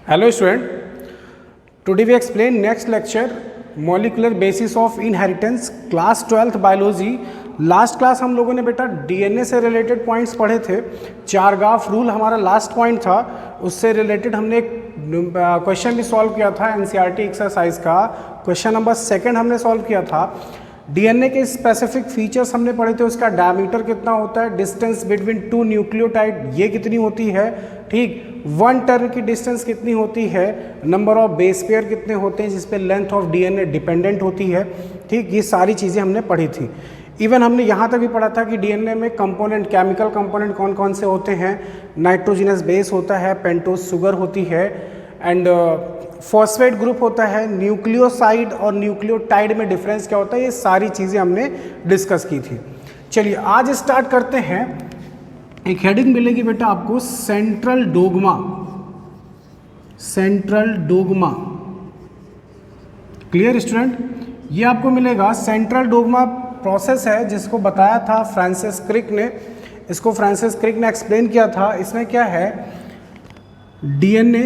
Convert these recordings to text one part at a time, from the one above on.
Hello student, today we explain next lecture molecular basis of inheritance class 12th biology। Last class हम लोगों ने बेटा DNA से related points पढ़े थे। चारगाफ रूल हमारा लास्ट पॉइंट था, उससे रिलेटेड हमने एक क्वेश्चन भी सॉल्व किया था एनसीईआरटी एक्सरसाइज का। क्वेश्चन नंबर 2 हमने सॉल्व किया था। डीएनए के स्पेसिफिक फीचर्स हमने पढ़े थे, उसका डायमीटर कितना होता है, डिस्टेंस बिटवीन टू न्यूक्लियोटाइड ये कितनी होती है, ठीक, 1 टर्न की डिस्टेंस कितनी होती है, नंबर ऑफ बेस पेयर कितने होते हैं जिस पे लेंथ ऑफ डीएनए डिपेंडेंट होती है, ठीक, ये सारी चीज़ें हमने पढ़ी थी। इवन हमने यहाँ तक भी पढ़ा था कि डीएनए में कंपोनेंट, केमिकल कंपोनेंट कौन कौन से होते हैं, नाइट्रोजनस बेस होता है, पेंटोज शुगर होती है, एंड फॉस्फेट ग्रुप होता है, न्यूक्लियोसाइड और न्यूक्लियोटाइड में डिफरेंस क्या होता है, ये सारी चीज़ें हमने डिस्कस की थी। चलिए आज स्टार्ट करते हैं। एक हेडिंग मिलेगी बेटा आपको, central dogma. Central dogma, clear student? ये आपको मिलेगा। सेंट्रल डोगमा प्रोसेस है जिसको बताया था फ्रांसिस क्रिक ने। इसको फ्रांसिस क्रिक ने एक्सप्लेन किया था। इसमें क्या है, डीएनए,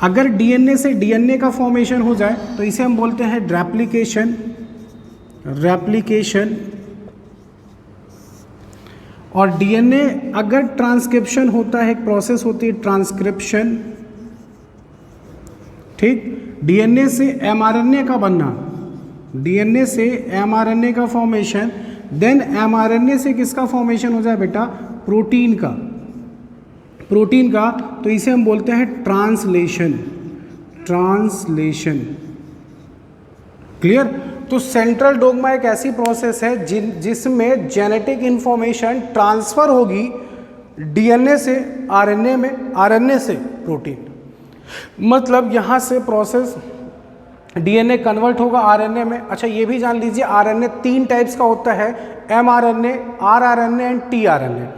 अगर डीएनए से डीएनए का फॉर्मेशन हो जाए तो इसे हम बोलते हैं रेप्लिकेशन। रेप्लिकेशन। और डीएनए अगर ट्रांसक्रिप्शन होता है, एक प्रोसेस होती है ट्रांसक्रिप्शन, ठीक। डीएनए से एमआरएनए का बनना, डीएनए से एमआरएनए का फॉर्मेशन, देन एमआरएनए से किसका फॉर्मेशन हो जाए बेटा, प्रोटीन का। प्रोटीन का, तो इसे हम बोलते हैं ट्रांसलेशन। Translation, clear? तो सेंट्रल डोगमा एक ऐसी प्रोसेस है जिसमें जेनेटिक इंफॉर्मेशन ट्रांसफर होगी डीएनए से आरएनए में, आरएनए से प्रोटीन। मतलब यहाँ से प्रोसेस डीएनए कन्वर्ट होगा आरएनए में। अच्छा ये भी जान लीजिए, आरएनए 3 टाइप्स का होता है, एमआरएनए, आरआरएनए एंड टीआरएनए।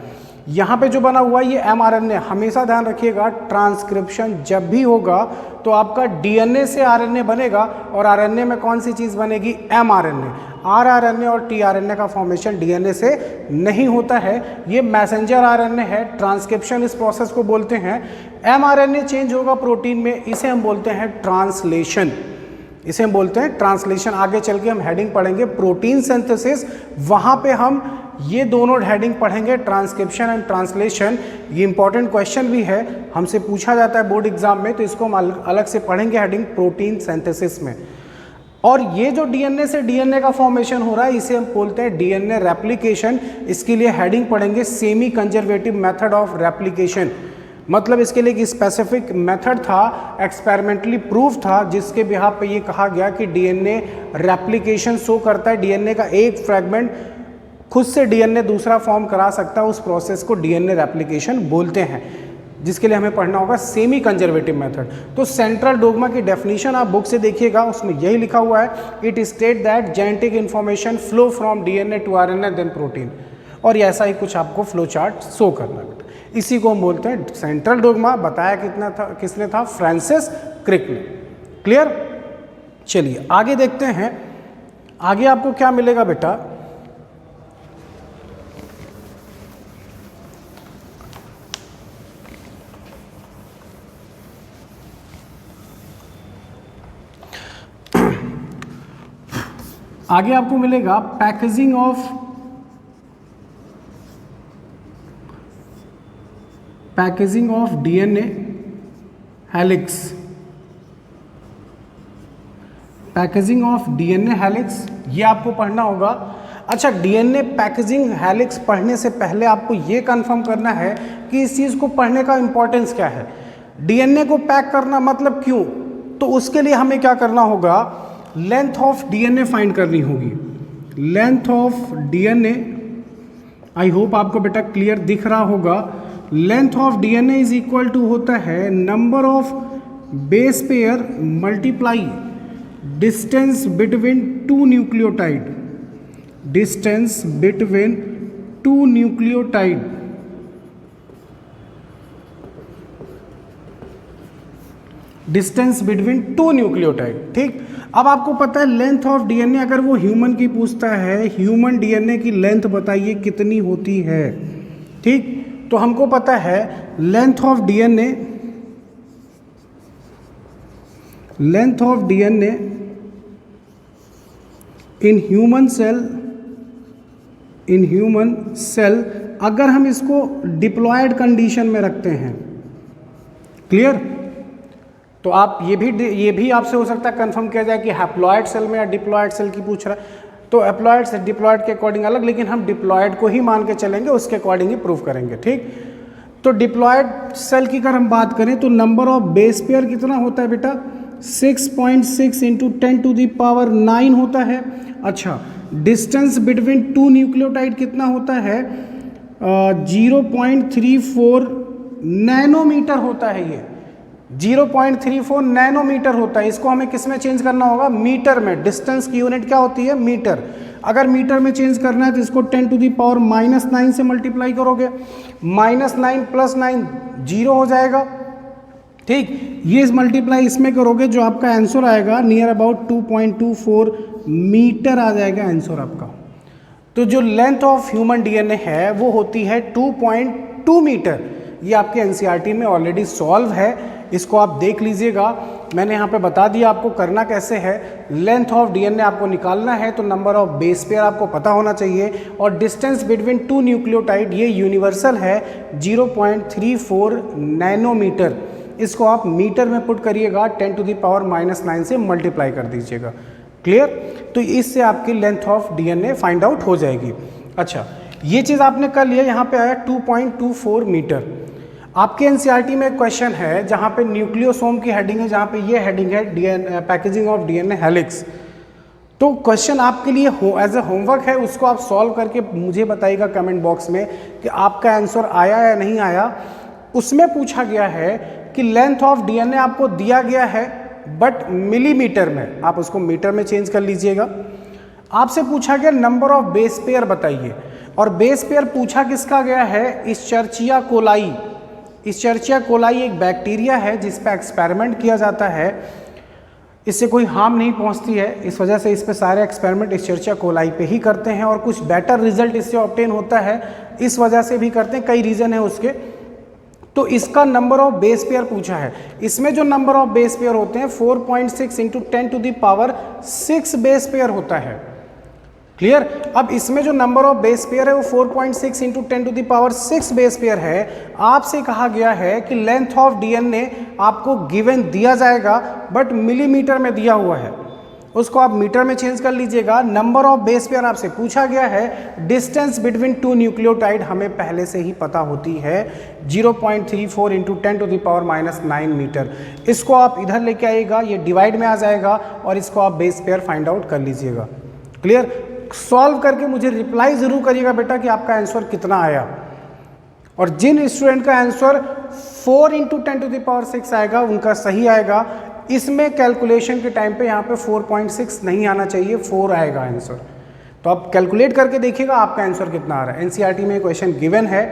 यहाँ पे जो बना हुआ है ये एमआरएनए, हमेशा ध्यान रखिएगा ट्रांसक्रिप्शन जब भी होगा तो आपका डीएनए से आरएनए बनेगा और आरएनए में कौन सी चीज़ बनेगी, एमआरएनए। आरआरएनए और टीआरएनए का फॉर्मेशन डीएनए से नहीं होता है, ये मैसेंजर आरएनए है। ट्रांसक्रिप्शन इस प्रोसेस को बोलते हैं। एमआरएनए चेंज होगा प्रोटीन में, इसे हम बोलते हैं ट्रांसलेशन। इसे हम बोलते हैं ट्रांसलेशन। आगे चल के हम हेडिंग पढ़ेंगे प्रोटीन सिंथेसिस, वहाँ पे हम ये दोनों हेडिंग पढ़ेंगे, ट्रांसक्रिप्शन एंड ट्रांसलेशन। ये इंपॉर्टेंट क्वेश्चन भी है, हमसे पूछा जाता है बोर्ड एग्जाम में, तो इसको हम अलग से पढ़ेंगे हेडिंग प्रोटीन सिंथेसिस में। और ये जो डीएनए से डीएनए का फॉर्मेशन हो रहा है इसे हम बोलते हैं डीएनए रेप्लिकेशन। इसके लिए हेडिंग पढ़ेंगे semi conservative method of replication. मतलब इसके लिए एक स्पेसिफिक मेथड था, एक्सपेरिमेंटली प्रूफ था, जिसके बिहाफ पे ये कहा गया कि डीएनए रेप्लिकेशन शो करता है। डीएनए का एक फ्रेगमेंट खुद से डीएनए दूसरा फॉर्म करा सकता है, उस प्रोसेस को डीएनए रेप्लिकेशन बोलते हैं, जिसके लिए हमें पढ़ना होगा सेमी कंजर्वेटिव मेथड। तो सेंट्रल डोगमा की डेफिनेशन आप बुक से देखिएगा, उसमें यही लिखा हुआ है, it state that genetic information flow from DNA to RNA then protein. और ऐसा ही कुछ आपको फ्लो चार्ट शो करना है, इसी को हम बोलते हैं सेंट्रल डोगमा। बताया कितना था, किसने था, फ्रांसिस क्रिक ने। क्लियर? चलिए आगे देखते हैं। आगे आपको क्या मिलेगा बेटा, आगे आपको मिलेगा packaging of DNA helix. Packaging of DNA helix ये आपको पढ़ना होगा। अच्छा, डीएनए पैकेजिंग हेलिक्स पढ़ने से पहले आपको ये कंफर्म करना है कि इस चीज़ को पढ़ने का इंपॉर्टेंस क्या है। डीएनए को पैक करना मतलब क्यों, तो उसके लिए हमें क्या करना होगा, लेंथ ऑफ डीएनए फाइंड करनी होगी। Length of DNA, I hope आपको बेटा क्लियर दिख रहा होगा। Length of DNA is equal to होता है number of base pair multiply distance between two nucleotide. Distance between two nucleotide, distance between two nucleotide, ठीक। अब आपको पता है लेंथ ऑफ डीएनए, अगर वो ह्यूमन की पूछता है, ह्यूमन डीएनए की लेंथ बताइए कितनी होती है, ठीक। तो हमको पता है length of DNA in human cell अगर हम इसको डिप्लॉयड कंडीशन में रखते हैं, क्लियर, तो आप ये भी आपसे हो सकता है कंफर्म किया जाए कि हैप्लॉयड सेल में या डिप्लॉयड सेल की पूछ रहा है, तो हैप्लॉयड से डिप्लॉयड के अकॉर्डिंग अलग, लेकिन हम डिप्लॉयड को ही मान के चलेंगे, उसके अकॉर्डिंग ही प्रूव करेंगे, ठीक। तो डिप्लॉयड सेल की अगर हम बात करें तो नंबर ऑफ बेस पेयर कितना होता है बेटा, 6.6 इंटू 10⁹ होता है। अच्छा, डिस्टेंस बिटवीन टू न्यूक्लियोटाइड कितना होता है, 0.34 नैनोमीटर होता है, ये 0.34 नैनोमीटर होता है। इसको हमें किस में चेंज करना होगा, मीटर में। डिस्टेंस की यूनिट क्या होती है, मीटर। अगर मीटर में चेंज करना है तो इसको 10⁻⁻9 से मल्टीप्लाई करोगे, -9 + 9 0 हो जाएगा, ठीक। ये मल्टीप्लाई इसमें करोगे, जो आपका आंसर आएगा नियर अबाउट 2.24 मीटर आ जाएगा आंसर आपका। तो जो लेंथ ऑफ ह्यूमन डीएनए है वो होती है 2.2 मीटर। ये आपके एनसीईआरटी में ऑलरेडी सॉल्व है, इसको आप देख लीजिएगा। मैंने यहाँ पे बता दिया आपको करना कैसे है। लेंथ ऑफ डीएनए आपको निकालना है तो नंबर ऑफ बेस पेयर आपको पता होना चाहिए, और डिस्टेंस बिटवीन टू न्यूक्लियोटाइड ये यूनिवर्सल है 0.34 नैनोमीटर। इसको आप मीटर में पुट करिएगा, 10⁻⁻9 से मल्टीप्लाई कर दीजिएगा, क्लियर। तो इससे आपकी length of DNA find out हो जाएगी। अच्छा, ये चीज़ आपने कर लिया, यहाँ पे आया 2.24 मीटर। आपके एनसीईआरटी में एक क्वेश्चन है जहाँ पे न्यूक्लियोसोम की हेडिंग है, जहाँ पे ये हेडिंग है पैकेजिंग ऑफ डीएनए हेलिक्स। तो क्वेश्चन आपके लिए एज ए होमवर्क है, उसको आप सॉल्व करके मुझे बताइएगा कमेंट बॉक्स में कि आपका आंसर आया या नहीं आया। उसमें पूछा गया है कि लेंथ ऑफ डीएनए आपको दिया गया है बट मिलीमीटर में, आप उसको मीटर में चेंज कर लीजिएगा। आपसे पूछा गया नंबर ऑफ बेस पेयर बताइए, और बेस पेयर पूछा किसका गया है, इस्चरचिया कोलाई। इस्चरचिया कोलाई एक बैक्टीरिया है जिस पे एक्सपेरिमेंट किया जाता है, इससे कोई हार्म नहीं पहुंचती है, इस वजह से इस पे सारे एक्सपेरिमेंट इस्चरचिया कोलाई पे ही करते हैं, और कुछ बेटर रिजल्ट इससे ऑब्टेन होता है, इस वजह से भी करते हैं, कई रीज़न है उसके। तो इसका नंबर ऑफ बेस पेयर पूछा है। इसमें जो नंबर ऑफ बेस पेयर होते हैं 4.6 इंटू 10⁻6 बेस पेयर होता है, क्लियर। अब इसमें जो नंबर ऑफ बेस पेयर है वो 4.6 इंटू 10⁻6 बेस पेयर है। आपसे कहा गया है कि लेंथ ऑफ डीएनए आपको गिवन दिया जाएगा बट मिलीमीटर में दिया हुआ है, उसको आप मीटर में चेंज कर लीजिएगा। नंबर ऑफ बेस पेयर आपसे पूछा गया है, डिस्टेंस बिटवीन टू न्यूक्लियोटाइड हमें पहले से ही पता होती है 0.34 इंटू 10⁻⁹ मीटर। इसको आप इधर लेके आइएगा, ये डिवाइड में आ जाएगा, और इसको आप बेस पेयर फाइंड आउट कर लीजिएगा, क्लियर। सॉल्व करके मुझे रिप्लाई जरूर करिएगा बेटा कि आपका आंसर कितना आया, और जिन स्टूडेंट का आंसर 4 इंटू 10⁻6 आएगा उनका सही आएगा। इसमें कैलकुलेशन के टाइम पे यहाँ पे 4.6 नहीं आना चाहिए, 4 आएगा आंसर। तो आप कैलकुलेट करके देखिएगा आपका आंसर कितना आ रहा है। एनसीईआरटी में क्वेश्चन गिवन है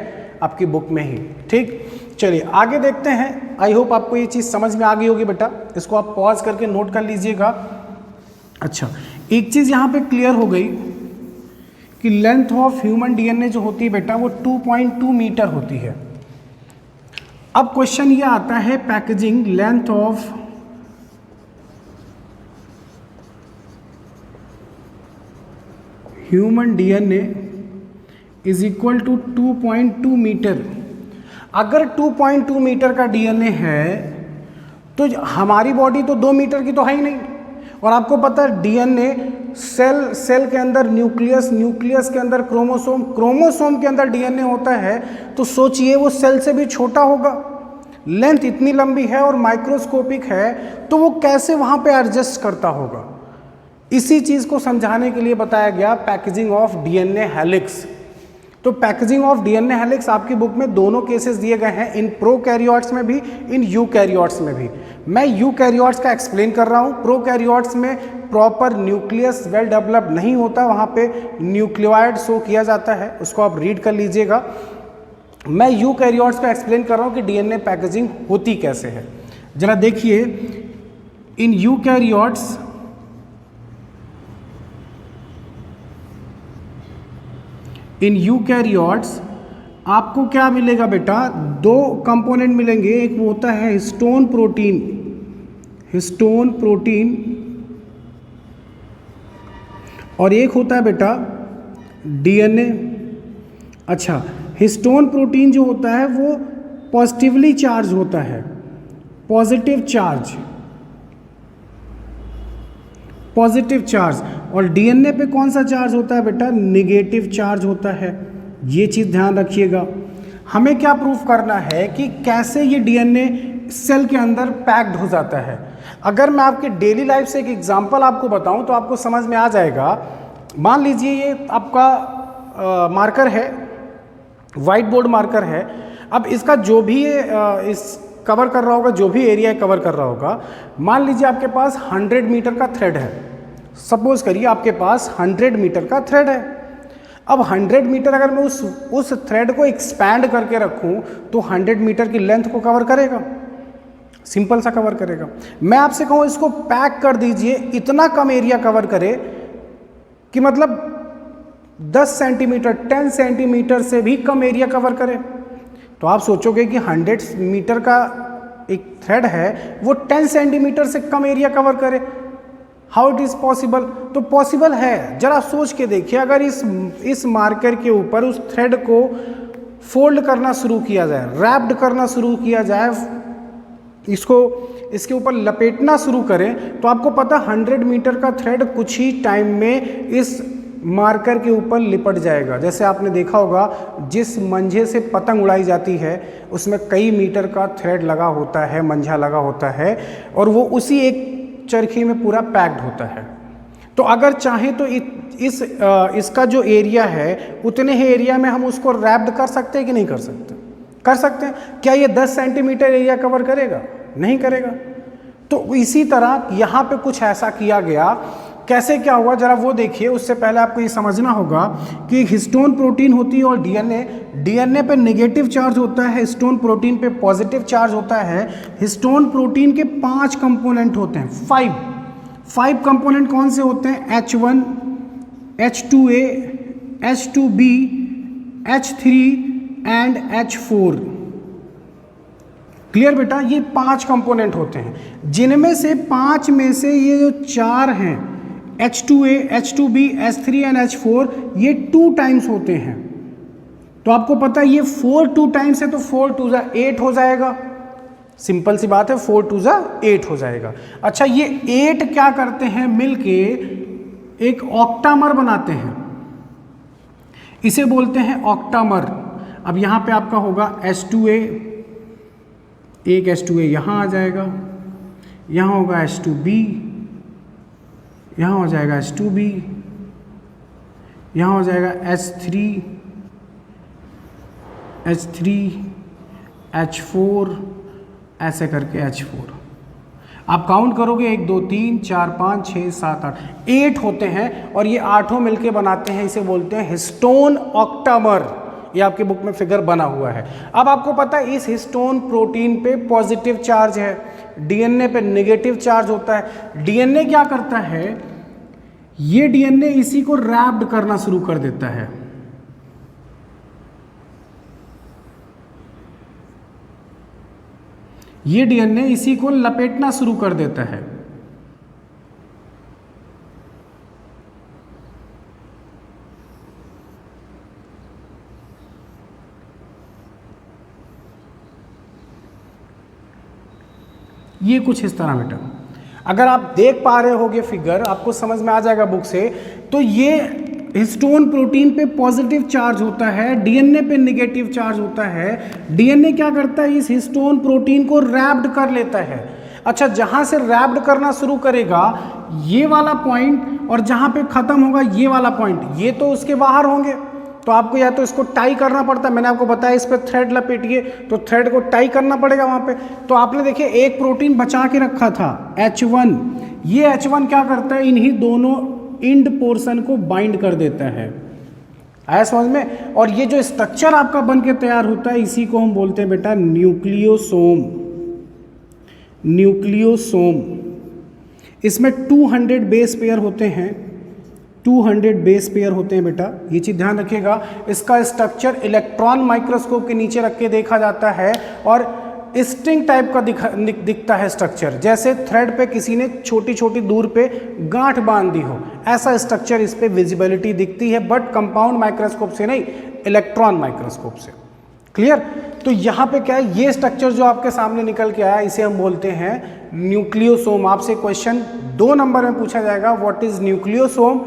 आपकी बुक में ही, ठीक। चलिए आगे देखते हैं। आई होप आपको ये चीज़ समझ में आ गई होगी बेटा, इसको आप पॉज करके नोट कर लीजिएगा। अच्छा, एक चीज़ यहाँ पे क्लियर हो गई कि लेंथ ऑफ ह्यूमन डीएनए जो होती है बेटा वो 2.2 मीटर होती है। अब क्वेश्चन ये आता है packaging length of human DNA is equal to 2.2 metre. अगर 2.2 मीटर का डीएनए है तो हमारी बॉडी तो 2 मीटर की तो है ही नहीं, और आपको पता है डीएनए सेल के अंदर न्यूक्लियस के अंदर क्रोमोसोम के अंदर डीएनए होता है, तो सोचिए वो सेल से भी छोटा होगा। लेंथ इतनी लंबी है और माइक्रोस्कोपिक है, तो वो कैसे वहाँ पे एडजस्ट करता होगा। इसी चीज़ को समझाने के लिए बताया गया पैकेजिंग ऑफ डीएनए हेलिक्स। तो पैकेजिंग ऑफ डीएनए हेलिक्स आपकी बुक में दोनों केसेस दिए गए हैं, इन प्रोकैरियोट्स में भी, इन यूकैरियोट्स में भी। मैं यूकैरियोट्स का एक्सप्लेन कर रहा हूँ। प्रोकैरियोट्स में प्रॉपर न्यूक्लियस वेल डेवलप्ड नहीं होता, वहाँ पे न्यूक्लियोइड शो किया जाता है, उसको आप रीड कर लीजिएगा। मैं यूकैरियोट्स का एक्सप्लेन कर रहा हूँ कि डीएनए पैकेजिंग होती कैसे है। जरा देखिए, इन यूकैरियोट्स आपको क्या मिलेगा बेटा, दो कंपोनेंट मिलेंगे, एक वो होता है हिस्टोन प्रोटीन, हिस्टोन प्रोटीन, और एक होता है बेटा डीएनए। अच्छा, हिस्टोन प्रोटीन जो होता है वो पॉजिटिवली चार्ज होता है, पॉजिटिव चार्ज, पॉजिटिव चार्ज, और डीएनए पे कौन सा चार्ज होता है बेटा, निगेटिव चार्ज होता है। ये चीज़ ध्यान रखिएगा। हमें क्या प्रूफ करना है कि कैसे ये डीएनए सेल के अंदर पैक्ड हो जाता है। अगर मैं आपके डेली लाइफ से एक एग्जांपल आपको बताऊं तो आपको समझ में आ जाएगा। मान लीजिए ये आपका मार्कर है, वाइट बोर्ड मार्कर है। अब इसका जो भी इस कवर कर रहा होगा, जो भी एरिया कवर कर रहा होगा, मान लीजिए आपके पास 100 मीटर का थ्रेड है। सपोज करिए आपके पास 100 मीटर का थ्रेड है। अब 100 मीटर अगर मैं उस थ्रेड को एक्सपैंड करके रखूं तो 100 मीटर की लेंथ को कवर करेगा, सिंपल सा कवर करेगा। मैं आपसे कहूं इसको पैक कर दीजिए, इतना कम एरिया कवर करे कि मतलब 10 सेंटीमीटर 10 सेंटीमीटर से भी कम एरिया कवर करे। तो आप सोचोगे कि 100 मीटर का एक थ्रेड है वो 10 सेंटीमीटर से कम एरिया कवर करे, हाउ इट इज़ पॉसिबल? तो पॉसिबल है। जरा सोच के देखिए, अगर इस मार्कर के ऊपर उस थ्रेड को फोल्ड करना शुरू किया जाए, रैप्ड करना शुरू किया जाए, इसके ऊपर लपेटना शुरू करें, तो आपको पता 100 मीटर का थ्रेड कुछ ही टाइम में इस मार्कर के ऊपर लिपट जाएगा। जैसे आपने देखा होगा जिस मंझे से पतंग उड़ाई जाती है उसमें कई मीटर का थ्रेड लगा होता है, मंझा लगा होता है, और वो उसी एक चरखी में पूरा पैक्ड होता है। तो अगर चाहें तो इसका जो एरिया है उतने ही एरिया में हम उसको रैप्ड कर सकते हैं कि नहीं कर सकते? कर सकते हैं। क्या ये 10 सेंटीमीटर एरिया कवर करेगा? नहीं करेगा। तो इसी तरह यहाँ पे कुछ ऐसा किया गया। कैसे क्या हुआ जरा वो देखिए। उससे पहले आपको ये समझना होगा कि हिस्टोन प्रोटीन होती है और डीएनए पे नेगेटिव चार्ज होता है, हिस्टोन प्रोटीन पे पॉजिटिव चार्ज होता है। हिस्टोन प्रोटीन के 5 कंपोनेंट होते हैं, 5 कंपोनेंट कौन से होते हैं? H1, H2A, H2B, H3 and H4। Clear बेटा? ये 5 कंपोनेंट होते हैं, जिनमें से 5 में से ये जो 4 हैं H2A, H2B, H3 and H4, ये 2 टाइम्स होते हैं। तो आपको पता है ये 4 2 टाइम्स है तो 4 2 जा 8 हो जाएगा। सिंपल सी बात है, 4 2 जा 8 हो जाएगा। अच्छा, ये 8 क्या करते हैं? मिलके एक ऑक्टामर बनाते हैं, इसे बोलते हैं ऑक्टामर। अब यहाँ पे आपका होगा H2A, एक H2A यहाँ आ जाएगा, यहाँ होगा H2B, यहाँ हो जाएगा H2B, यहाँ हो जाएगा H3, H4, ऐसे करके H4। आप काउंट करोगे 1 2 3 4 5 6 7 8, 8 होते हैं और ये 8 मिलके बनाते हैं, इसे बोलते हैं हिस्टोन ऑक्टामर। ये आपके बुक में फिगर बना हुआ है। अब आपको पता है इस हिस्टोन प्रोटीन पे पॉजिटिव चार्ज है, डीएनए पे नेगेटिव चार्ज होता है। डीएनए क्या करता है? ये डीएनए इसी को रैप्ड करना शुरू कर देता है। ये डीएनए इसी को लपेटना शुरू कर देता है। ये कुछ इस तरह बेटा, अगर आप देख पा रहे होगे फिगर, आपको समझ में आ जाएगा बुक से। तो ये हिस्टोन प्रोटीन पे पॉजिटिव चार्ज होता है, डीएनए पे नेगेटिव चार्ज होता है। डीएनए क्या करता है? इस हिस्टोन प्रोटीन को रैप्ड कर लेता है। अच्छा, जहां से रैप्ड करना शुरू करेगा ये वाला पॉइंट, और जहां पे खत्म होगा ये वाला पॉइंट, ये तो उसके बाहर होंगे। तो आपको या तो इसको टाई करना पड़ता है, मैंने आपको बताया इस पर थ्रेड लपेटिए, तो थ्रेड को टाई करना पड़ेगा वहां पे। तो आपने देखिए एक प्रोटीन बचा के रखा था H1, ये H1 क्या करता है? इन्हीं दोनों इंड पोर्शन को बाइंड कर देता है। आया समझ में? और ये जो स्ट्रक्चर आपका बन के तैयार होता है इसी को हम बोलते हैं बेटा न्यूक्लियोसोम। न्यूक्लियोसोम, इसमें 200 बेस पेयर होते हैं, 200 बेस पेयर होते हैं बेटा, ये चीज़ ध्यान रखिएगा। इसका स्ट्रक्चर इलेक्ट्रॉन माइक्रोस्कोप के नीचे रख के देखा जाता है और स्ट्रिंग टाइप का दिखता है स्ट्रक्चर, जैसे थ्रेड पे किसी ने छोटी छोटी दूर पे गांठ बांध दी हो, ऐसा स्ट्रक्चर इस पे विजिबिलिटी दिखती है, बट कंपाउंड माइक्रोस्कोप से नहीं, इलेक्ट्रॉन माइक्रोस्कोप से। क्लियर? तो यहाँ पे क्या है, ये स्ट्रक्चर जो आपके सामने निकल के आया इसे हम बोलते हैं न्यूक्लियोसोम। आपसे क्वेश्चन 2 नंबर में पूछा जाएगा, what is nucleosome,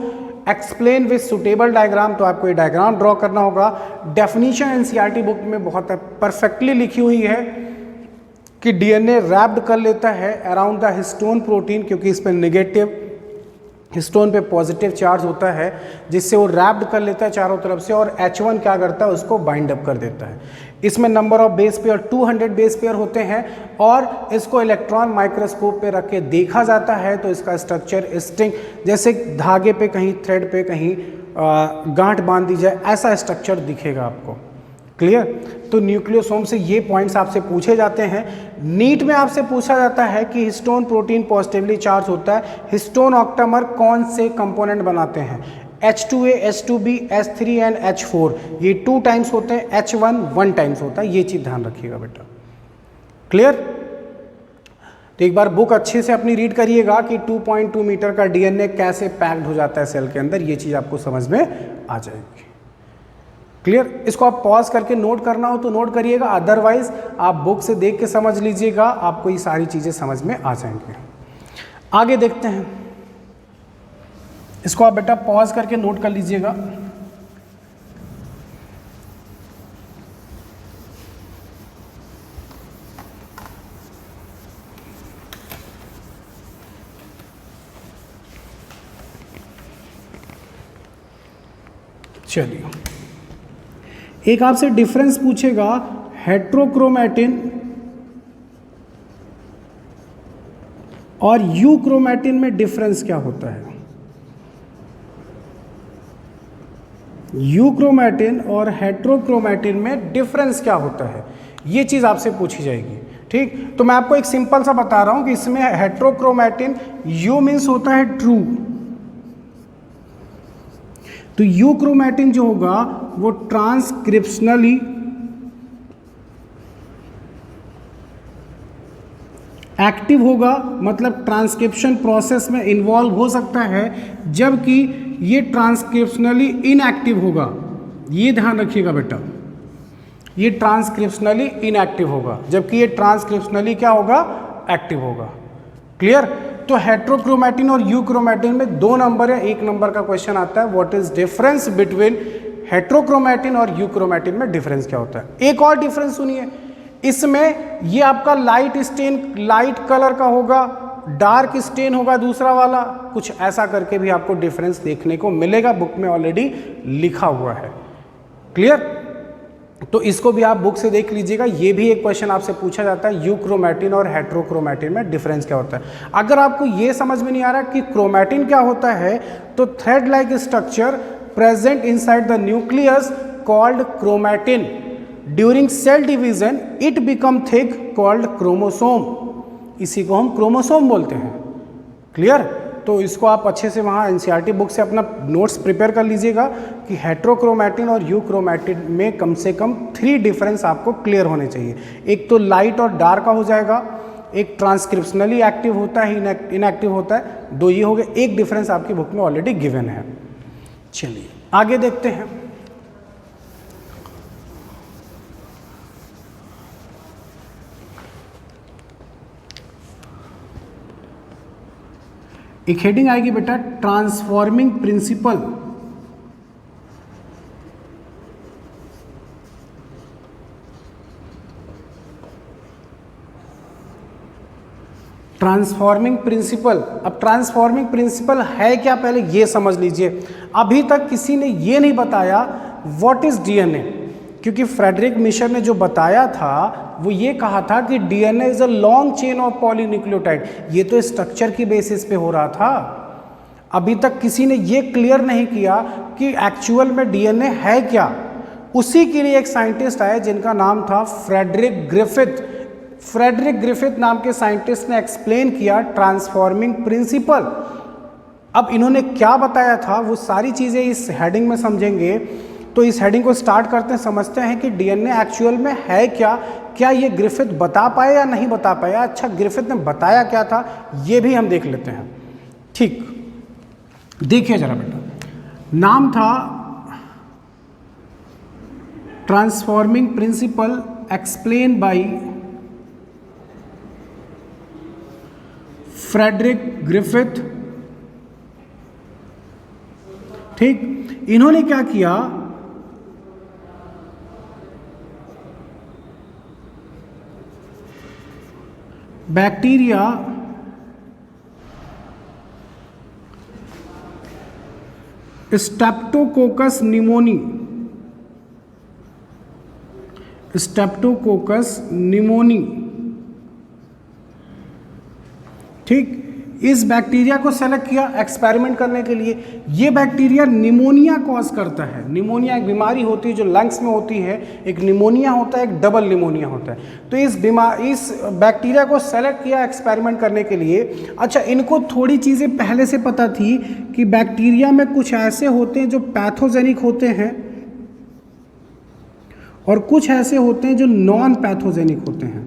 explain with suitable diagram, तो आपको ये डायग्राम ड्रॉ करना होगा। डेफिनेशन एनसीईआरटी बुक में बहुत परफेक्टली लिखी हुई है कि डीएनए रैप्ड कर लेता है अराउंड द हिस्टोन प्रोटीन, क्योंकि इस पर नेगेटिव, हिस्टोन पे पॉजिटिव चार्ज होता है, जिससे वो रैप्ड कर लेता है चारों तरफ से, और H1 क्या करता है, उसको बाइंड अप कर देता है। इसमें number of base pair 200 base pair होते हैं और इसको इलेक्ट्रॉन माइक्रोस्कोप पे रख के देखा जाता है, तो इसका स्ट्रक्चर स्ट्रिंग, जैसे धागे पे कहीं थ्रेड पे कहीं गांठ बांध दी जाए, ऐसा स्ट्रक्चर दिखेगा आपको। क्लियर? तो न्यूक्लियोसोम से ये पॉइंट्स आपसे पूछे जाते हैं। नीट में आपसे पूछा जाता है कि हिस्टोन प्रोटीन पॉजिटिवली चार्ज होता है, हिस्टोन ऑक्टामर कौन से कंपोनेंट बनाते हैं, H2A, H2B, H3 and H4, ये 2 टाइम्स होते हैं, H1 1 टाइम्स होता है, ये चीज़ ध्यान रखिएगा बेटा। क्लियर? तो एक बार बुक अच्छे से अपनी रीड करिएगा कि 2.2 मीटर का डीएनए कैसे पैक्ड हो जाता है सेल के अंदर, ये चीज़ आपको समझ में आ जाएगी। क्लियर? इसको आप पॉज करके नोट करना हो तो नोट करिएगा, अदरवाइज आप बुक से देख के समझ लीजिएगा, आपको ये सारी चीज़ें समझ में आ जाएंगी। आगे देखते हैं, इसको आप बेटा पॉज करके नोट कर लीजिएगा। चलिए, एक आपसे डिफरेंस पूछेगा हेट्रोक्रोमैटिन और यूक्रोमैटिन में डिफरेंस क्या होता है। यूक्रोमैटिन और हेट्रोक्रोमैटिन में डिफरेंस क्या होता है, ये चीज़ आपसे पूछी जाएगी। ठीक, तो मैं आपको एक सिंपल सा बता रहा हूं कि इसमें हेट्रोक्रोमैटिन, यू मीन्स होता है ट्रू, तो यूक्रोमैटिन जो होगा वो ट्रांसक्रिप्शनली एक्टिव होगा, मतलब ट्रांसक्रिप्शन प्रोसेस में इन्वॉल्व हो सकता है, जबकि ये ट्रांसक्रिप्शनली इनएक्टिव होगा। ये ध्यान रखिएगा बेटा, ये ट्रांसक्रिप्शनली इनएक्टिव होगा, जबकि ये ट्रांसक्रिप्शनली क्या होगा, एक्टिव होगा। क्लियर? तो हेट्रोक्रोमैटिन और यूक्रोमैटिन में 2 नंबर है, 1 नंबर का क्वेश्चन आता है, what is difference between heterochromatin और यूक्रोमैटिन में डिफरेंस क्या होता है। एक और डिफरेंस सुनिए, इसमें ये आपका लाइट स्टेन लाइट कलर का होगा, डार्क स्टेन होगा दूसरा वाला, कुछ ऐसा करके भी आपको डिफरेंस देखने को मिलेगा, बुक में ऑलरेडी लिखा हुआ है। क्लियर? तो इसको भी आप बुक से देख लीजिएगा, ये भी एक क्वेश्चन आपसे पूछा जाता है, यूक्रोमैटिन और हेट्रोक्रोमैटिन में डिफरेंस क्या होता है। अगर आपको ये समझ में नहीं आ रहा कि क्रोमैटिन क्या होता है, तो thread like structure present inside the nucleus called chromatin, during cell division it become thick called chromosome, इसी को हम क्रोमोसोम बोलते हैं। क्लियर? तो इसको आप अच्छे से वहाँ एनसीईआरटी बुक से अपना नोट्स प्रिपेयर कर लीजिएगा कि हेट्रोक्रोमैटिन और यूक्रोमैटिन में कम से कम 3 डिफरेंस आपको क्लियर होने चाहिए। एक तो लाइट और डार्क का हो जाएगा, एक ट्रांसक्रिप्शनली एक्टिव होता है, इनएक्टिव होता है, 2 ये हो गए, एक डिफरेंस आपकी बुक में ऑलरेडी गिवन है। चलिए आगे देखते हैं। एक हेडिंग आएगी बेटा, ट्रांसफॉर्मिंग प्रिंसिपल। ट्रांसफॉर्मिंग प्रिंसिपल, अब ट्रांसफॉर्मिंग प्रिंसिपल है क्या, पहले ये समझ लीजिए। अभी तक किसी ने ये नहीं बताया व्हाट इज डीएनए, क्योंकि फ्रेडरिक मिशर ने जो बताया था वो ये कहा था कि DNA is a long chain of polynucleotide, ये तो स्ट्रक्चर की बेसिस पे हो रहा था। अभी तक किसी ने ये क्लियर नहीं किया कि एक्चुअल में डीएनए है क्या। उसी के लिए एक साइंटिस्ट आए जिनका नाम था फ्रेडरिक ग्रिफिथ। फ्रेडरिक ग्रिफिथ नाम के साइंटिस्ट ने एक्सप्लेन किया ट्रांसफॉर्मिंग प्रिंसिपल। अब इन्होंने क्या बताया था वो सारी चीज़ें इस हेडिंग में समझेंगे। तो इस हेडिंग को स्टार्ट करते हैं, समझते हैं कि डीएनए एक्चुअल में है क्या, क्या ये ग्रिफिथ बता पाए या नहीं बता पाया। अच्छा, ग्रिफिथ ने बताया क्या था ये भी हम देख लेते हैं। ठीक, देखिए जरा बेटा, नाम था transforming principle explain by Frederick Griffith. ठीक, इन्होंने क्या किया, बैक्टीरिया स्ट्रेप्टोकोकस निमोनी, ठीक, इस बैक्टीरिया को सेलेक्ट किया एक्सपेरिमेंट करने के लिए। ये बैक्टीरिया निमोनिया कॉज करता है। निमोनिया एक बीमारी होती है जो लंग्स में होती है, एक निमोनिया होता है, एक डबल निमोनिया होता है। तो इस बैक्टीरिया को सेलेक्ट किया एक्सपेरिमेंट करने के लिए। अच्छा, इनको थोड़ी चीज़ें पहले से पता थी कि बैक्टीरिया में कुछ ऐसे होते हैं जो पैथोजेनिक होते हैं और कुछ ऐसे होते हैं जो नॉन पैथोजेनिक होते हैं।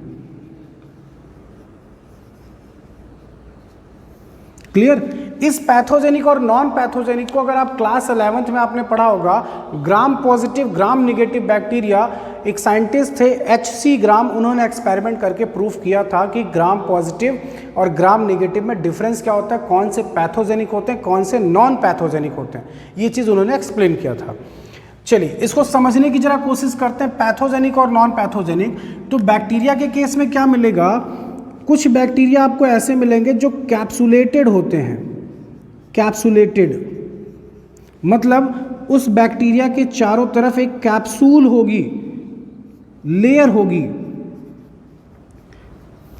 क्लियर? इस पैथोजेनिक और नॉन पैथोजेनिक को अगर आप क्लास 11th में आपने पढ़ा होगा, gram positive gram negative bacteria, एक साइंटिस्ट थे HC ग्राम, उन्होंने एक्सपेरिमेंट करके प्रूफ किया था कि ग्राम पॉजिटिव और ग्राम निगेटिव में डिफरेंस क्या होता है, कौन से पैथोजेनिक होते हैं, कौन से नॉन पैथोजेनिक होते हैं। ये चीज़ उन्होंने एक्सप्लेन किया था। चलिए इसको समझने की जरा कोशिश करते हैं, पैथोजेनिक और नॉन पैथोजेनिक। तो बैक्टीरिया के केस में क्या मिलेगा, कुछ बैक्टीरिया आपको ऐसे मिलेंगे जो कैप्सुलेटेड होते हैं। कैप्सुलेटेड मतलब उस बैक्टीरिया के चारों तरफ एक कैप्सूल होगी, लेयर होगी।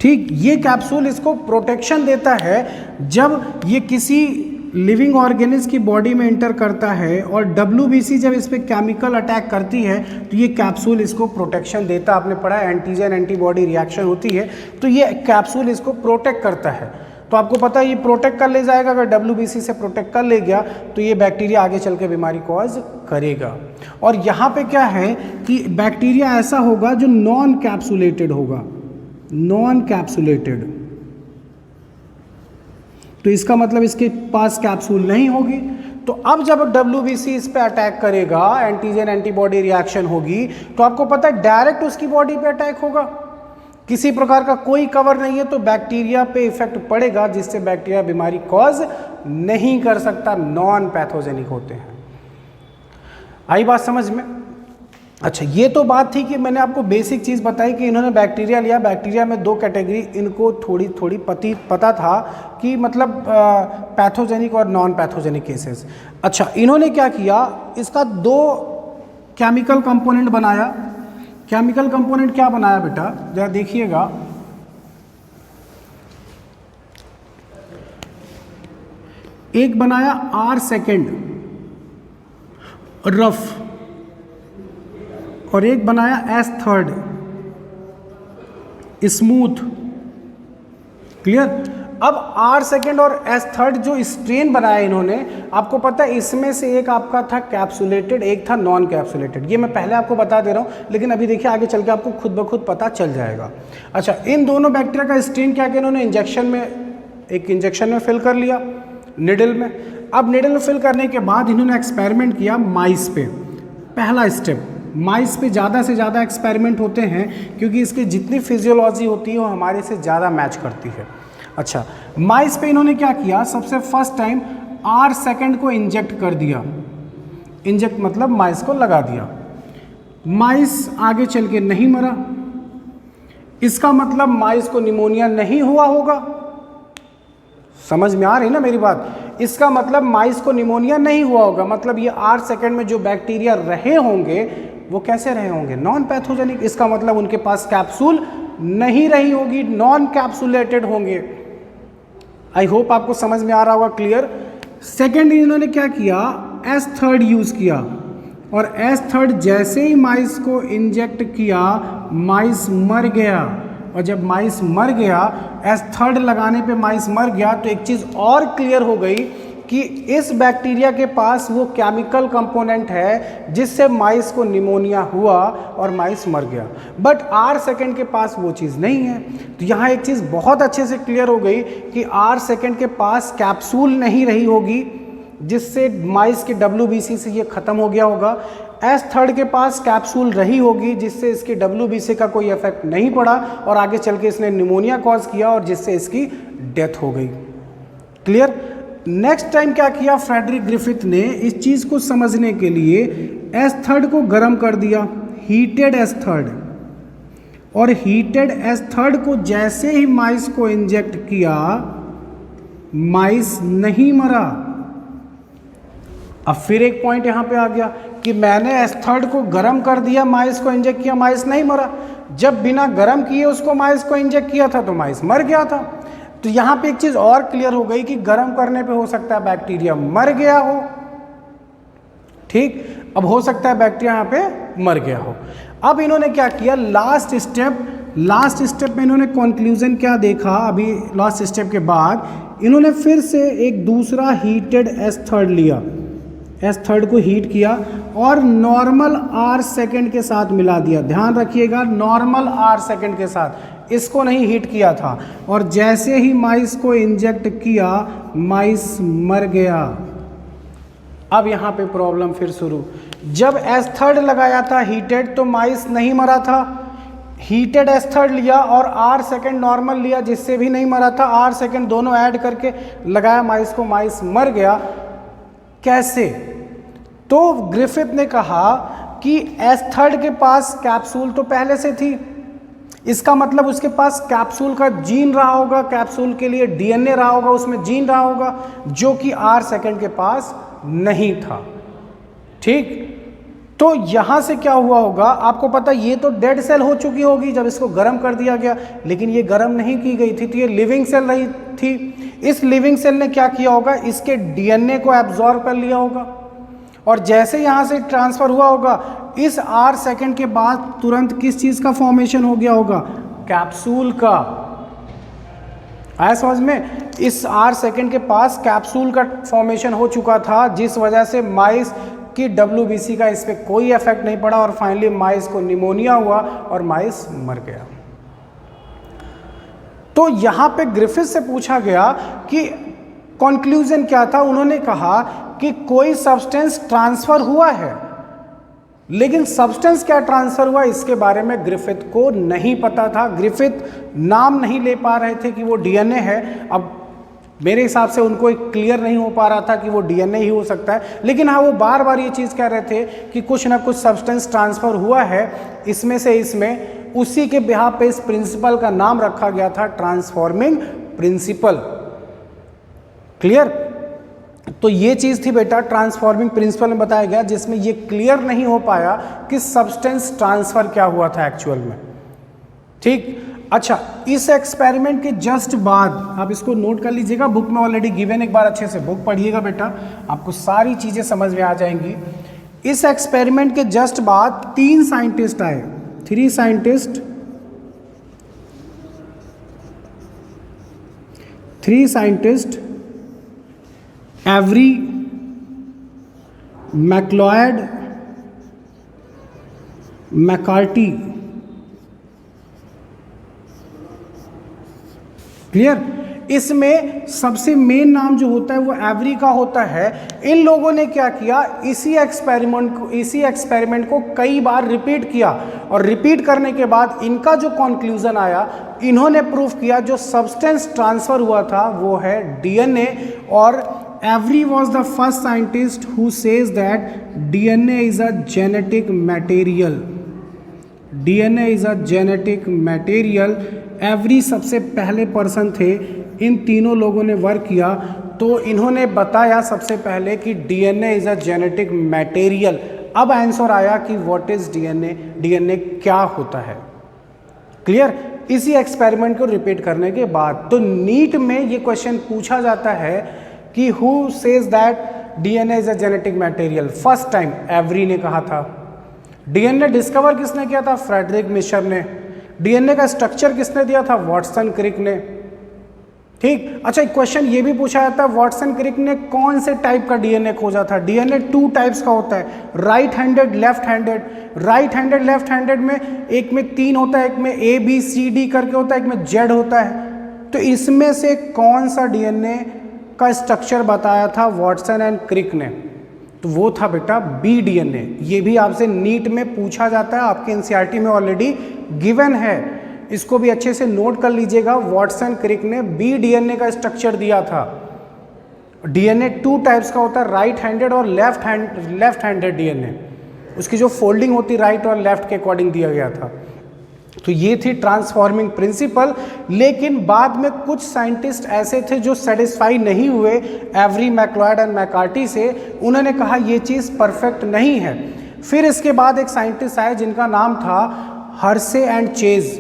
ठीक, ये कैप्सूल इसको प्रोटेक्शन देता है। जब ये किसी लिविंग ऑर्गेनिज्म की बॉडी में एंटर करता है और WBC जब इस पर केमिकल अटैक करती है तो ये कैप्सूल इसको प्रोटेक्शन देता है। आपने पढ़ा है एंटीजन एंटीबॉडी रिएक्शन होती है, तो ये कैप्सूल इसको प्रोटेक्ट करता है। तो आपको पता है ये प्रोटेक्ट कर ले जाएगा। अगर WBC से प्रोटेक्ट कर ले गया तो ये बैक्टीरिया आगे चल के बीमारी कॉज करेगा। और यहाँ पे क्या है कि बैक्टीरिया ऐसा होगा जो नॉन कैप्सुलेटेड होगा, नॉन कैप्सुलेटेड। तो इसका मतलब इसके पास कैप्सूल नहीं होगी। तो अब जब WBC इस पे अटैक करेगा, एंटीजन एंटीबॉडी रिएक्शन होगी, तो आपको पता है डायरेक्ट उसकी बॉडी पे अटैक होगा, किसी प्रकार का कोई कवर नहीं है, तो बैक्टीरिया पे इफेक्ट पड़ेगा जिससे बैक्टीरिया बीमारी कॉज नहीं कर सकता, नॉन पैथोजेनिक होते हैं। आई बात समझ में? अच्छा, ये तो बात थी कि मैंने आपको बेसिक चीज़ बताई कि इन्होंने बैक्टीरिया लिया, बैक्टीरिया में दो कैटेगरी इनको थोड़ी पता था कि मतलब पैथोजेनिक और नॉन पैथोजेनिक केसेस। अच्छा, इन्होंने क्या किया, इसका दो केमिकल कंपोनेंट बनाया। केमिकल कंपोनेंट क्या बनाया बेटा, जरा देखिएगा। एक बनाया R2 रफ और एक बनाया S3 स्मूथ। क्लियर? अब R2 और S3 जो स्ट्रेन बनाया इन्होंने, आपको पता है इसमें से एक आपका था कैप्सुलेटेड, एक था नॉन कैप्सुलेटेड। ये मैं पहले आपको बता दे रहा हूँ, लेकिन अभी देखिए आगे चल के आपको खुद ब खुद पता चल जाएगा। अच्छा, इन दोनों बैक्टीरिया का स्ट्रेन क्या किया इन्होंने, एक इंजेक्शन में फिल कर लिया, निडल में। अब निडल में फिल करने के बाद इन्होंने एक्सपेरिमेंट किया माइस पे। पहला स्टेप, माइस पे ज़्यादा से ज़्यादा एक्सपेरिमेंट होते हैं क्योंकि इसकी जितनी फिजियोलॉजी होती है वो हमारे से ज़्यादा मैच करती है। अच्छा, माइस पे इन्होंने क्या किया, सबसे फर्स्ट टाइम R2 को इंजेक्ट कर दिया। इंजेक्ट मतलब माइस को लगा दिया। माइस आगे चल के नहीं मरा, इसका मतलब माइस को निमोनिया नहीं हुआ होगा। समझ में आ रही ना मेरी बात? इसका मतलब माइस को निमोनिया नहीं हुआ होगा, मतलब ये R2 में जो बैक्टीरिया रहे होंगे वो कैसे रहे होंगे, नॉन पैथोजेनिक। इसका मतलब उनके पास कैप्सूल नहीं रही होगी, नॉन कैप्सुलेटेड होंगे। आई होप आपको समझ में आ रहा होगा। क्लियर? सेकेंड इन्होंने क्या किया, S3 यूज किया और S3 जैसे ही माइस को इंजेक्ट किया माइस मर गया। और जब माइस मर गया, S3 लगाने पे माइस मर गया, तो एक चीज़ और क्लियर हो गई कि इस बैक्टीरिया के पास वो केमिकल कंपोनेंट है जिससे माइस को निमोनिया हुआ और माइस मर गया, बट आर सेकेंड के पास वो चीज़ नहीं है। तो यहाँ एक चीज़ बहुत अच्छे से क्लियर हो गई कि आर सेकेंड के पास कैप्सूल नहीं रही होगी जिससे माइस के WBC से ये ख़त्म हो गया होगा। एस थर्ड के पास कैप्सूल रही होगी जिससे इसकी WBC का कोई इफेक्ट नहीं पड़ा और आगे चल के इसने निमोनिया कॉज किया और जिससे इसकी डेथ हो गई। क्लियर। नेक्स्ट टाइम क्या किया फ्रेडरिक ग्रिफिथ ने, इस चीज़ को समझने के लिए एस थर्ड को गर्म कर दिया, हीटेड एस थर्ड, और हीटेड एस थर्ड को जैसे ही माइस को इंजेक्ट किया माइस नहीं मरा। अब फिर एक पॉइंट यहां पे आ गया कि मैंने एस थर्ड को गर्म कर दिया, माइस को इंजेक्ट किया, माइस नहीं मरा। जब बिना गर्म किए उसको माइस को इंजेक्ट किया था तो माइस मर गया था। तो यहां पे एक चीज और क्लियर हो गई कि गर्म करने पे हो सकता है बैक्टीरिया मर गया हो। ठीक, अब हो सकता है बैक्टीरिया यहां पे मर गया हो। अब इन्होंने क्या किया, लास्ट स्टेप में इन्होंने कंक्लूजन क्या देखा, अभी लास्ट स्टेप के बाद इन्होंने फिर से एक दूसरा हीटेड एस थर्ड लिया, एस थर्ड को हीट किया और नॉर्मल आर सेकेंड के साथ मिला दिया। ध्यान रखिएगा, नॉर्मल आर सेकेंड के साथ, इसको नहीं हीट किया था। और जैसे ही माइस को इंजेक्ट किया माइस मर गया। अब यहाँ पे प्रॉब्लम फिर शुरू। जब एस थर्ड लगाया था हीटेड तो माइस नहीं मरा था, हीटेड एस थर्ड लिया और आर सेकेंड नॉर्मल लिया जिससे भी नहीं मरा था, आर सेकेंड दोनों ऐड करके लगाया माइस को, माइस मर गया। कैसे? तो ग्रिफिथ ने कहा कि एस थर्ड के पास कैप्सूल तो पहले से थी, इसका मतलब उसके पास कैप्सूल का जीन रहा होगा, कैप्सूल के लिए डीएनए रहा होगा, उसमें जीन रहा होगा, जो कि आर सेकेंड के पास नहीं था। ठीक, तो यहां से क्या हुआ होगा आपको पता, ये तो डेड सेल हो चुकी होगी जब इसको गर्म कर दिया गया, लेकिन ये गर्म नहीं की गई थी, तो ये लिविंग सेल रही थी। इस लिविंग सेल ने क्या किया होगा, इसके डीएनए को एब्जॉर्ब कर लिया होगा और जैसे यहां से ट्रांसफर हुआ होगा, इस आर सेकेंड के बाद तुरंत किस चीज का फॉर्मेशन हो गया होगा, कैप्सूल का। आया समझ में? इस आर सेकेंड के पास कैप्सूल का फॉर्मेशन हो चुका था, जिस वजह से माइस की WBC का इस पे कोई इफेक्ट नहीं पड़ा और फाइनली माइस को निमोनिया हुआ और माइस मर गया। तो यहां पे ग्रिफिथ से पूछा गया कि कंक्लूजन क्या था। उन्होंने कहा कि कोई सब्सटेंस ट्रांसफर हुआ है, लेकिन सब्सटेंस क्या ट्रांसफर हुआ इसके बारे में ग्रिफिथ को नहीं पता था। ग्रिफिथ नाम नहीं ले पा रहे थे कि वो डीएनए है। अब मेरे हिसाब से उनको क्लियर नहीं हो पा रहा था कि वो डीएनए ही हो सकता है, लेकिन हाँ वो बार बार ये चीज़ कह रहे थे कि कुछ ना कुछ सब्सटेंस ट्रांसफर हुआ है इसमें से इसमें। उसी के बिहाफ पे इस प्रिंसिपल का नाम रखा गया था ट्रांसफॉर्मिंग प्रिंसिपल। क्लियर? तो ये चीज़ थी बेटा ट्रांसफॉर्मिंग प्रिंसिपल में बताया गया, जिसमें ये क्लियर नहीं हो पाया कि सब्सटेंस ट्रांसफर क्या हुआ था एक्चुअल में। ठीक, अच्छा, इस एक्सपेरिमेंट के जस्ट बाद आप इसको नोट कर लीजिएगा, बुक में ऑलरेडी गिवन, एक बार अच्छे से बुक पढ़िएगा बेटा, आपको सारी चीज़ें समझ में आ जाएंगी। इस एक्सपेरिमेंट के जस्ट बाद 3 साइंटिस्ट आए, 3 scientist, every, MacLeod, McCarthy. Clear? इसमें सबसे मेन नाम जो होता है वो एवरी का होता है। इन लोगों ने क्या किया, इसी एक्सपेरिमेंट को कई बार रिपीट किया और रिपीट करने के बाद इनका जो कंक्लूजन आया, इन्होंने प्रूफ किया जो सब्सटेंस ट्रांसफर हुआ था वो है डीएनए। और every was the first scientist who says that DNA is a genetic material. DNA is a genetic material. Every सबसे पहले पर्सन थे, इन तीनों लोगों ने वर्क किया, तो इन्होंने बताया सबसे पहले कि DNA is a genetic material. अब आंसर आया कि व्हाट इज डीएनए, डीएनए क्या होता है। क्लियर? इसी एक्सपेरिमेंट को रिपीट करने के बाद तो नीट में ये क्वेश्चन पूछा जाता है कि who says that DNA is a genetic material. First time every ने कहा था। डीएनए डिस्कवर किसने किया था, फ्रेडरिक मिशर ने। डीएनए का स्ट्रक्चर किसने दिया था, वाटसन क्रिक ने। ठीक। अच्छा, एक क्वेश्चन ये भी पूछा जाता है, वाटसन क्रिक ने कौन से टाइप का डीएनए खोजा था? डीएनए 2 टाइप्स का होता है, right handed, left handed. Right handed, left handed में एक में 3 होता है, एक में ABCD करके होता है, एक में Z होता है। तो इसमें से कौन सा डीएनए का स्ट्रक्चर बताया था वाटसन एंड क्रिक ने? तो वो था बेटा B डीएनए। ये भी आपसे नीट में पूछा जाता है, आपके एनसीईआरटी में ऑलरेडी गिवन है, इसको भी अच्छे से नोट कर लीजिएगा। वाटसन क्रिक ने B डीएनए का स्ट्रक्चर दिया था। डीएनए 2 टाइप्स का होता है, राइट हैंडेड और लेफ्ट हैंडेड डीएनए। उसकी जो फोल्डिंग होती राइट और लेफ्ट के अकॉर्डिंग दिया गया था। तो ये थी ट्रांसफॉर्मिंग प्रिंसिपल। लेकिन बाद में कुछ साइंटिस्ट ऐसे थे जो सेटिस्फाई नहीं हुए एवरी, मैक्लॉयड एंड मैकार्टी से। उन्होंने कहा ये चीज़ परफेक्ट नहीं है। फिर इसके बाद एक साइंटिस्ट आए जिनका नाम था Hershey and chase,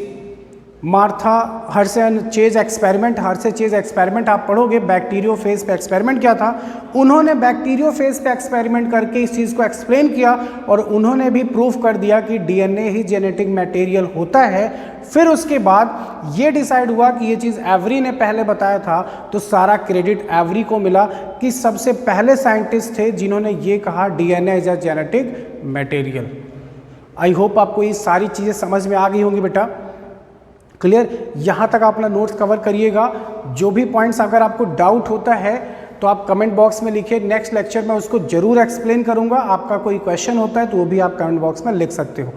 Martha Hershey and chase experiment. Hershey chase experiment आप पढ़ोगे, बैक्टीरियोफेज पे एक्सपेरिमेंट किया था उन्होंने। बैक्टीरियोफेज पे एक्सपेरिमेंट करके इस चीज़ को एक्सप्लेन किया और उन्होंने भी प्रूफ कर दिया कि डीएनए ही जेनेटिक मटेरियल होता है। फिर उसके बाद ये डिसाइड हुआ कि ये चीज़ एवरी ने पहले बताया था, तो सारा क्रेडिट एवरी को मिला कि सबसे पहले साइंटिस्ट थे जिन्होंने ये कहा DNA is a genetic material. I hope आपको ये सारी चीज़ें समझ में आ गई होंगी बेटा। क्लियर? यहाँ तक आप अपना नोट्स कवर करिएगा। जो भी पॉइंट्स अगर आपको डाउट होता है तो आप कमेंट बॉक्स में लिखिए, नेक्स्ट लेक्चर में उसको जरूर एक्सप्लेन करूँगा। आपका कोई क्वेश्चन होता है तो वो भी आप कमेंट बॉक्स में लिख सकते हो,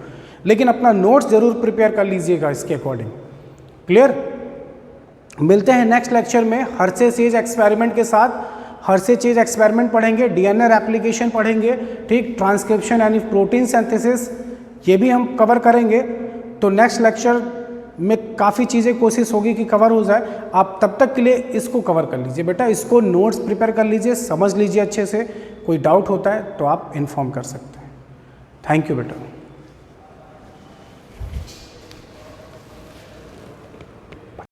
लेकिन अपना नोट्स जरूर प्रिपेयर कर लीजिएगा इसके अकॉर्डिंग। क्लियर? मिलते हैं नेक्स्ट लेक्चर में हर्शे चेज एक्सपेरिमेंट के साथ। हर्शे चेज एक्सपेरिमेंट पढ़ेंगे, डीएनए रेप्लिकेशन पढ़ेंगे, ठीक, ट्रांसक्रिप्शन यानी प्रोटीन सिंथेसिस, ये भी हम कवर करेंगे। तो नेक्स्ट लेक्चर में काफ़ी चीज़ें कोशिश होगी कि कवर हो जाए। आप तब तक के लिए इसको कवर कर लीजिए बेटा, इसको नोट्स प्रिपेयर कर लीजिए, समझ लीजिए अच्छे से। कोई डाउट होता है तो आप इन्फॉर्म कर सकते हैं। थैंक यू बेटा।